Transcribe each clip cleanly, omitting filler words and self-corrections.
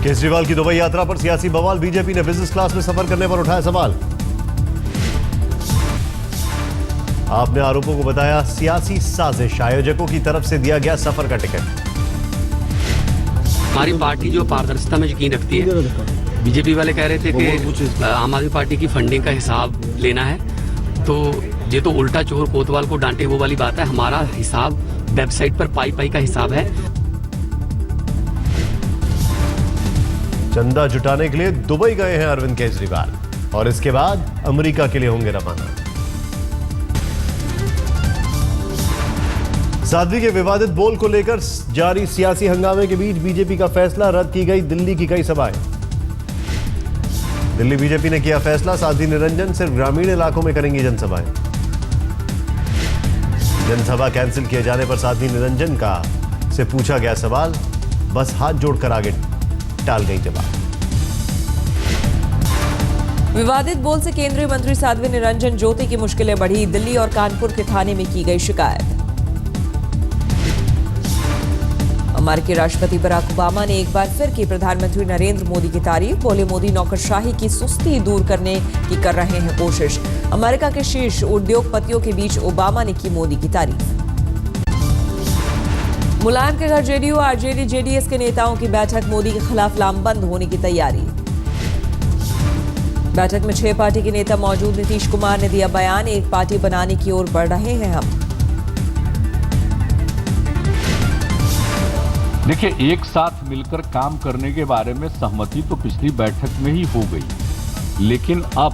केजरीवाल की दुबई यात्रा पर सियासी बवाल, बीजेपी ने बिजनेस क्लास में सफर करने पर उठाया सवाल। आपने आरोपों को बताया सियासी साजिश, आयोजकों की तरफ से दिया गया सफर का टिकट। हमारी पार्टी जो पारदर्शिता में यकीन रखती है, बीजेपी वाले कह रहे थे कि आम आदमी पार्टी की फंडिंग का हिसाब लेना है, तो ये तो उल्टा चोर कोतवाल को डांटे वो वाली बात है। हमारा हिसाब वेबसाइट पर पाई का हिसाब है। चंदा जुटाने के लिए दुबई गए हैं अरविंद केजरीवाल और इसके बाद अमेरिका के लिए होंगे रवाना। साध्वी के विवादित बोल को लेकर जारी सियासी हंगामे के बीच बीजेपी का फैसला, रद्द की गई दिल्ली की कई सभाएं। दिल्ली बीजेपी ने किया फैसला, साध्वी निरंजन सिर्फ ग्रामीण इलाकों में करेंगी जनसभाएं। जनसभा कैंसिल किए जाने पर साध्वी निरंजन का से पूछा गया सवाल, बस हाथ जोड़कर आगे टाल गई जवाब। विवादित बोल से केंद्रीय मंत्री साध्वी निरंजन ज्योति की मुश्किलें बढ़ी, दिल्ली और कानपुर के थाने में की गई शिकायत। अमेरिकी राष्ट्रपति बराक ओबामा ने एक बार फिर की प्रधानमंत्री नरेंद्र मोदी की तारीफ, बोले मोदी नौकरशाही की सुस्ती दूर करने की कर रहे हैं कोशिश। अमेरिका के शीर्ष उद्योगपतियों के बीच ओबामा ने की मोदी की तारीफ। मुलायम के घर जेडीयू आरजेडी जेडीएस के नेताओं की बैठक, मोदी के खिलाफ लामबंद होने की तैयारी। बैठक में 6 पार्टी के नेता मौजूद, नीतीश कुमार ने दिया बयान, एक पार्टी बनाने की ओर बढ़ रहे हैं हम। देखिए, एक साथ मिलकर काम करने के बारे में सहमति तो पिछली बैठक में ही हो गई, लेकिन अब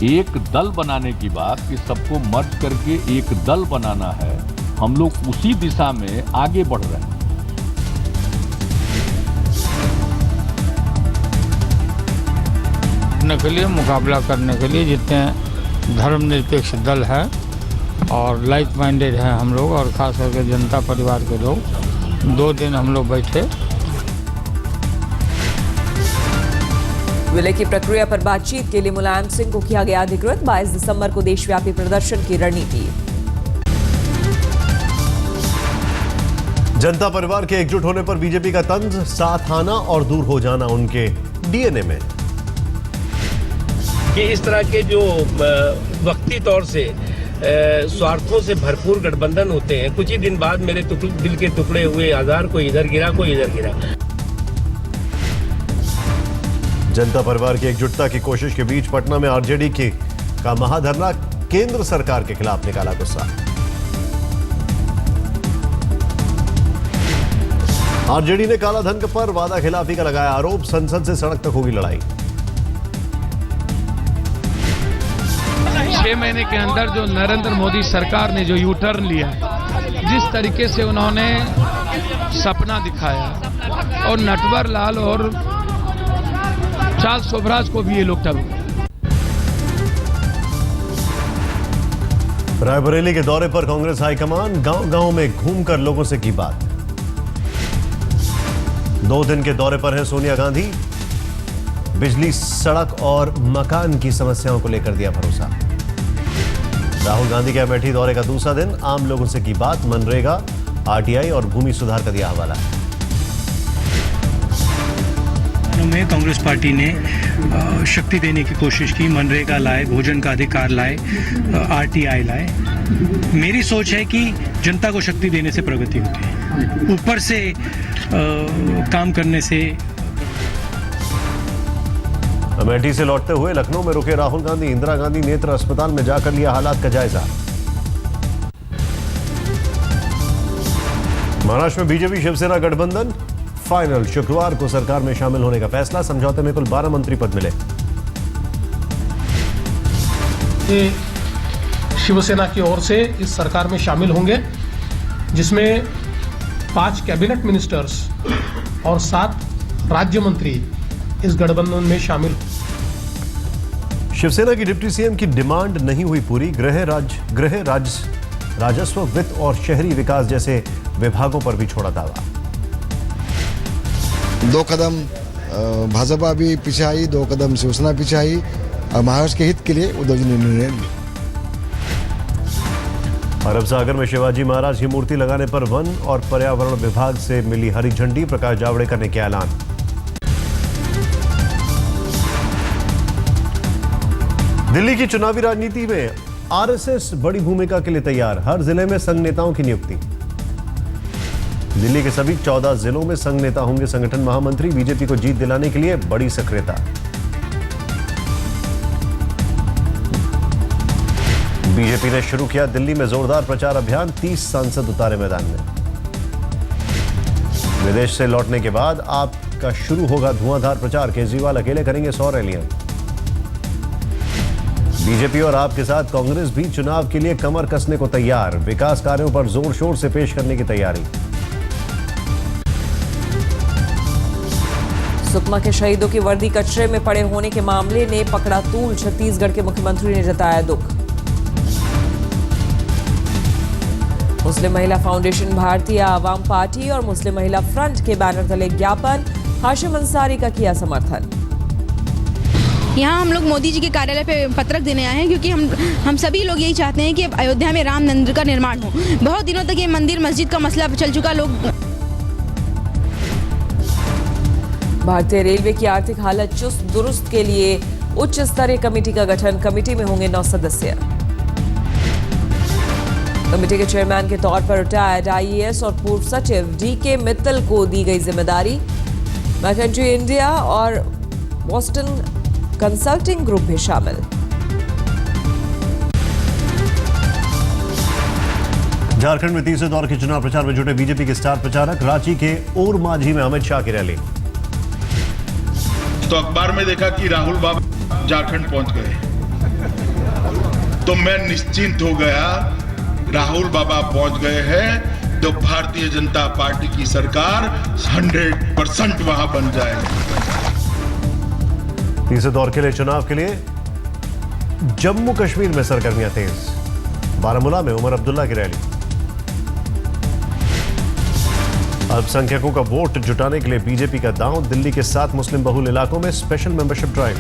एक दल बनाने की बात कि सबको मर्ज करके एक दल बनाना है, हम लोग उसी दिशा में आगे बढ़ रहे हैं। के लिए मुकाबला करने के लिए जितने धर्मनिरपेक्ष दल है और लाइक माइंडेड हैं हम लोग, और खास करके जनता परिवार के लोग, 2 दिन हम लोग बैठे। विलय की प्रक्रिया पर बातचीत के लिए मुलायम सिंह को किया गया अधिकृत, 22 दिसंबर को देशव्यापी प्रदर्शन की रणनीति। जनता परिवार के एकजुट होने पर बीजेपी का तंज, साथ आना और दूर हो जाना उनके डीएनए में। कि इस तरह के जो वक्ती तौर से स्वार्थों से भरपूर गठबंधन होते हैं, कुछ ही दिन बाद मेरे दिल के टुकड़े हुए आधार कोई इधर गिरा कोई इधर गिरा। जनता परिवार की एकजुटता की कोशिश के बीच पटना में आरजेडी का महाधरना, केंद्र सरकार के खिलाफ निकाला गुस्सा। आरजेडी ने काला धन पर वादा खिलाफी का लगाया आरोप, संसद से सड़क तक होगी लड़ाई। 6 महीने के अंदर जो नरेंद्र मोदी सरकार ने जो यू टर्न लिया, जिस तरीके से उन्होंने सपना दिखाया, और नटवर लाल और चार्ल्स शोभराज को भी ये लोग टब। रायबरेली के दौरे पर कांग्रेस हाईकमान, गांव-गांव में घूमकर लोगों से की बात। 2 दिन के दौरे पर हैं सोनिया गांधी, बिजली, सड़क और मकान की समस्याओं को लेकर दिया भरोसा। राहुल गांधी के अमेठी दौरे का दूसरा दिन, आम लोगों से की बात, मनरेगा, आरटीआई और भूमि सुधार का दिया हवाला। में कांग्रेस पार्टी ने शक्ति देने की कोशिश की, मनरेगा लाए, भोजन का अधिकार लाए, आरटीआई लाए। मेरी सोच है कि जनता को शक्ति देने से प्रगति होती है, ऊपर से काम करने से। अमेठी से लौटते हुए लखनऊ में रुके राहुल गांधी, इंदिरा गांधी नेत्र अस्पताल में जाकर लिया हालात का जायजा। महाराष्ट्र में बीजेपी शिवसेना गठबंधन फाइनल, शुक्रवार को सरकार में शामिल होने का फैसला, समझौते में कुल 12 मंत्री पद मिले। शिवसेना की ओर से इस सरकार में शामिल होंगे, जिसमें 5 कैबिनेट मिनिस्टर्स और 7 राज्य मंत्री इस गठबंधन में शामिल। शिवसेना की डिप्टी सीएम की डिमांड नहीं हुई पूरी, राजस्व, वित्त और शहरी विकास जैसे विभागों पर भी छोड़ा दावा। 2 कदम भाजपा भी पीछे आई, 2 कदम शिवसेना पीछे आई, और महाराष्ट्र के हित के लिए उद्धव जी ने निर्णय लिया। अरब सागर में शिवाजी महाराज की मूर्ति लगाने पर वन और पर्यावरण विभाग से मिली हरी झंडी। प्रकाश जावड़ेकर ने किया ऐलान। दिल्ली की चुनावी राजनीति में आरएसएस बड़ी भूमिका के लिए तैयार। हर जिले में संघ नेताओं की नियुक्ति। दिल्ली के सभी 14 जिलों में संघ नेता होंगे संगठन महामंत्री। बीजेपी को जीत दिलाने के लिए बड़ी सक्रियता। बीजेपी ने शुरू किया दिल्ली में जोरदार प्रचार अभियान। 30 सांसद उतारे मैदान में। विदेश से लौटने के बाद आपका शुरू होगा धुआंधार प्रचार। केजरीवाल अकेले करेंगे 100 रैलियां। बीजेपी और आप के साथ कांग्रेस भी चुनाव के लिए कमर कसने को तैयार। विकास कार्यों पर जोर शोर से पेश करने की तैयारी। सुकमा के शहीदों की वर्दी कचरे में पड़े होने के मामले ने पकड़ा तूल। छत्तीसगढ़ के मुख्यमंत्री ने जताया दुख। मुस्लिम महिला फाउंडेशन, भारतीय आवाम पार्टी और मुस्लिम महिला फ्रंट के बैनर तले ज्ञापन। हाशिम अंसारी का किया समर्थन। यहाँ हम लोग मोदी जी के कार्यालय पे पत्रक देने आए हैं क्योंकि हम सभी लोग यही चाहते हैं कि अयोध्या में राम मंदिर का निर्माण हो। बहुत दिनों तक ये मंदिर मस्जिद का मसला चल चुका। लोग भारतीय रेलवे की आर्थिक हालत चुस्त दुरुस्त के लिए उच्च स्तरीय कमेटी का गठन। कमेटी में होंगे 9 सदस्य। कमेटी के चेयरमैन के तौर पर रिटायर्ड आईएएस और पूर्व सचिव डीके मित्तल को दी गई जिम्मेदारी। मैकेंजी इंडिया और बोस्टन कंसल्टिंग ग्रुप भी शामिल। झारखंड में तीसरे दौर के चुनाव प्रचार में जुटे बीजेपी के स्टार प्रचारक। रांची के ओरमांझी में अमित शाह की रैली। तो अखबार में देखा कि राहुल बाबा झारखंड पहुंच गए, तो मैं निश्चिंत हो गया। राहुल बाबा पहुंच गए हैं तो भारतीय जनता पार्टी की सरकार 100% वहां बन जाएगी। तीसरे दौर के लिए चुनाव के लिए जम्मू कश्मीर में सरगर्मियां तेज। बारामूला में उमर अब्दुल्ला की रैली। अल्पसंख्यकों का वोट जुटाने के लिए बीजेपी का दांव। दिल्ली के 7 मुस्लिम बहुल इलाकों में स्पेशल मेंबरशिप ड्राइव।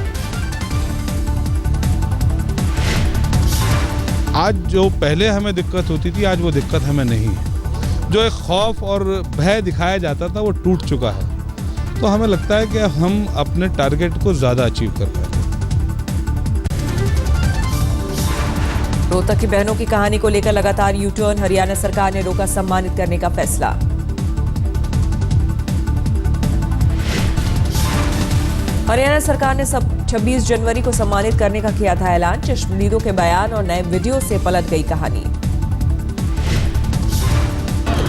आज जो पहले हमें दिक्कत होती थी, आज वो दिक्कत हमें नहीं है। जो एक खौफ और भय दिखाया जाता था वो टूट चुका है। तो हमें लगता है कि हम अपने टारगेट को ज्यादा अचीव कर पाए। रोहतक की बहनों की कहानी को लेकर लगातार यू टर्न। हरियाणा सरकार ने रोका सम्मानित करने का फैसला। हरियाणा सरकार ने 26 जनवरी को सम्मानित करने का किया था ऐलान। चश्मदीदों के बयान और नए वीडियो से पलट गई कहानी।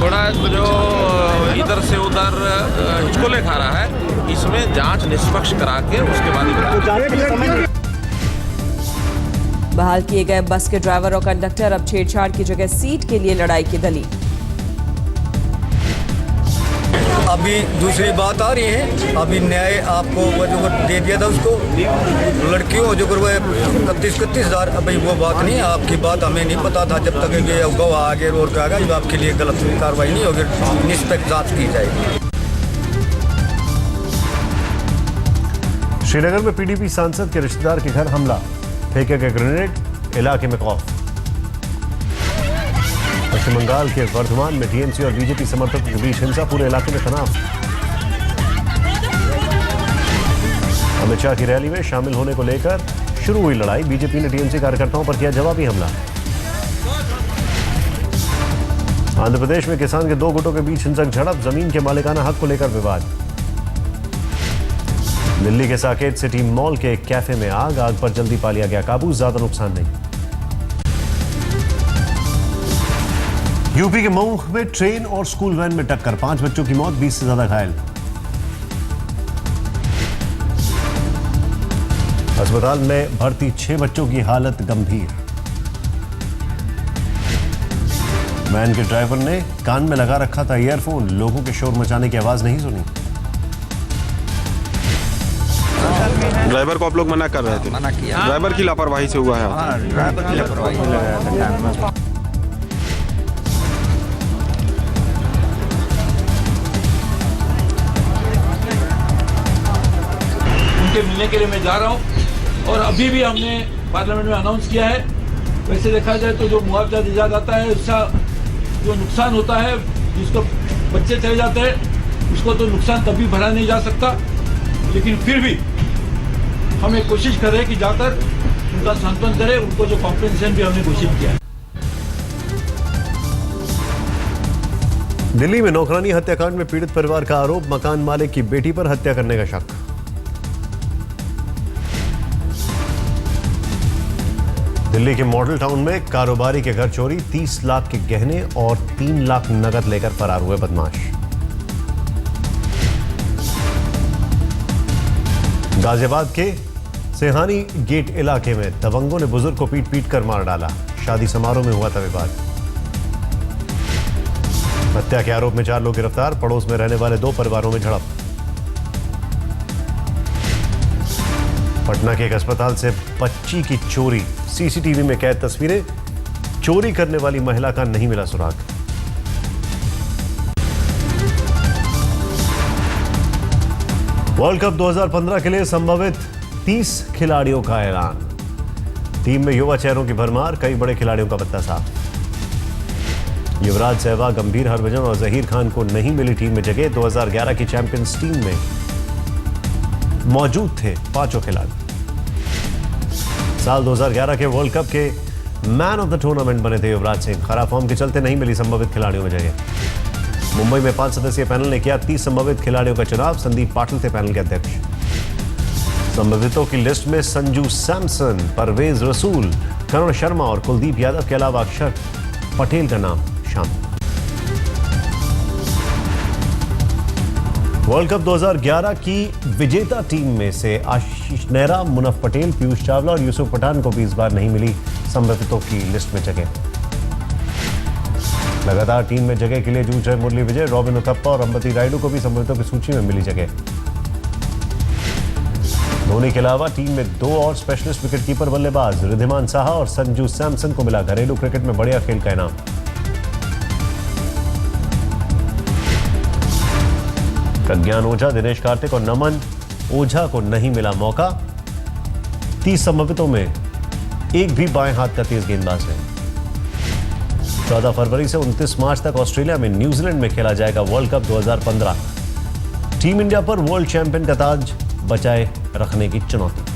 थोड़ा जो इधर से उधर हिचकोले खा रहा है, इसमें जांच निष्पक्ष करा के उसके बाद बहाल किए गए बस के ड्राइवर और कंडक्टर अब छेड़छाड़ की जगह सीट के लिए लड़ाई की दली। अभी दूसरी बात आ रही है, अभी न्याय आपको वो जो दे दिया था उसको लड़कियों जो 31 हज़ार। अभी वो बात नहीं, आपकी बात हमें नहीं पता था जब तक ये गवाह आगे रोड पे आएगा। जब आपके लिए गलत कार्रवाई नहीं होगी, निष्पक्ष जांच की जाएगी। श्रीनगर में पीडीपी सांसद के रिश्तेदार के घर हमला। फेंके गए ग्रेनेड। इलाके में खौफ। पश्चिम बंगाल के वर्धमान में टीएमसी और बीजेपी समर्थकों के बीच हिंसा। पूरे इलाके में तनाव। अमित शाह की रैली में शामिल होने को लेकर शुरू हुई लड़ाई। बीजेपी ने टीएमसी कार्यकर्ताओं पर किया जवाबी हमला। आंध्र प्रदेश में किसान के 2 गुटों के बीच हिंसक झड़प। जमीन के मालिकाना हक को लेकर विवाद। दिल्ली के साकेत सिटी मॉल के एक कैफे में आग पर जल्दी पा लिया गया काबू। ज्यादा नुकसान नहीं। यूपी के मऊ में ट्रेन और स्कूल वैन में टक्कर। 5 बच्चों की मौत, 20 से ज्यादा घायल। अस्पताल में भर्ती 6 बच्चों की हालत गंभीर। वैन के ड्राइवर ने कान में लगा रखा था ईयरफोन। लोगों के शोर मचाने की आवाज नहीं सुनी। ड्राइवर को आप लोग मना कर रहे थे? मना किया। ड्राइवर की लापरवाही से हुआ है। ड्राइवर की लापरवाही। उनके मिलने के लिए मैं जा रहा हूं और अभी भी हमने पार्लियामेंट में अनाउंस किया है वैसे देखा जाए तो जो मुआवजा दिया जाता है उसका जो नुकसान होता है, जिसको बच्चे चले जाते हैं उसको तो नुकसान कभी भरा नहीं जा सकता, लेकिन फिर भी हमें कोशिश करें कि जाकर उनका सांत्वन करें, उनको जो कॉम्पेंसेशन भी हमने घोषित किया है। दिल्ली में नौकरानी हत्याकांड में पीड़ित परिवार का आरोप, मकान मालिक की बेटी पर हत्या करने का शक। दिल्ली के मॉडल टाउन में कारोबारी के घर चोरी, 30 लाख के गहने और 3 लाख नकद लेकर फरार हुए बदमाश। गाजियाबाद के सेहानी गेट इलाके में दबंगों ने बुजुर्ग को पीट पीट कर मार डाला, शादी समारोह में हुआ था विवाद। हत्या के आरोप में 4 लोग गिरफ्तार, पड़ोस में रहने वाले 2 परिवारों में झड़प। पटना के एक अस्पताल से बच्ची की चोरी, सीसीटीवी में कैद तस्वीरें, चोरी करने वाली महिला का नहीं मिला सुराग। वर्ल्ड कप 2015 के लिए संभावित 30 खिलाड़ियों का ऐलान, टीम में युवा चेहरों की भरमार, कई बड़े खिलाड़ियों का पत्ता साफ। युवराज, सहवाग, गंभीर, हरभजन और जहीर खान को नहीं मिली टीम में जगह, 2011 की चैंपियंस टीम में मौजूद थे 5 खिलाड़ी। साल 2011 के वर्ल्ड कप के मैन ऑफ द टूर्नामेंट बने थे युवराज सिंह, खराब फॉर्म के चलते नहीं मिली संभावित खिलाड़ियों में जगह। मुंबई में 5 सदस्यीय पैनल ने किया 30 संभावित खिलाड़ियों का चुनाव, संदीप पाटिल थे पैनल के अध्यक्ष। संभावितों की लिस्ट में संजू सैमसन, परवेज रसूल, करुण शर्मा और कुलदीप यादव के अलावा अक्षर पटेल का नाम शामिल। वर्ल्ड कप 2011 की विजेता टीम में से आशीष नेहरा, मुनफ पटेल, पीयूष चावला और यूसुफ पठान को भी इस बार नहीं मिली संभावितों की लिस्ट में जगह। लगातार टीम में जगह के लिए जूझ रहे मुरली विजय, रॉबिन उथप्पा और अंबती रायडू को भी संभावितों की सूची में मिली जगह। धोनी के अलावा टीम में 2 और स्पेशलिस्ट विकेटकीपर बल्लेबाज, रिद्धिमान साहा और संजू सैमसन को मिला घरेलू क्रिकेट में बढ़िया खेल का इनाम। प्रज्ञान ओझा, दिनेश कार्तिक और नमन ओझा को नहीं मिला मौका। 30 संभावितों में एक भी बाएं हाथ का तेज गेंदबाज है। 14 फरवरी से 29 मार्च तक ऑस्ट्रेलिया में न्यूजीलैंड में खेला जाएगा वर्ल्ड कप 2015। टीम इंडिया पर वर्ल्ड चैंपियन का ताज बचाए रखने की चुनौती।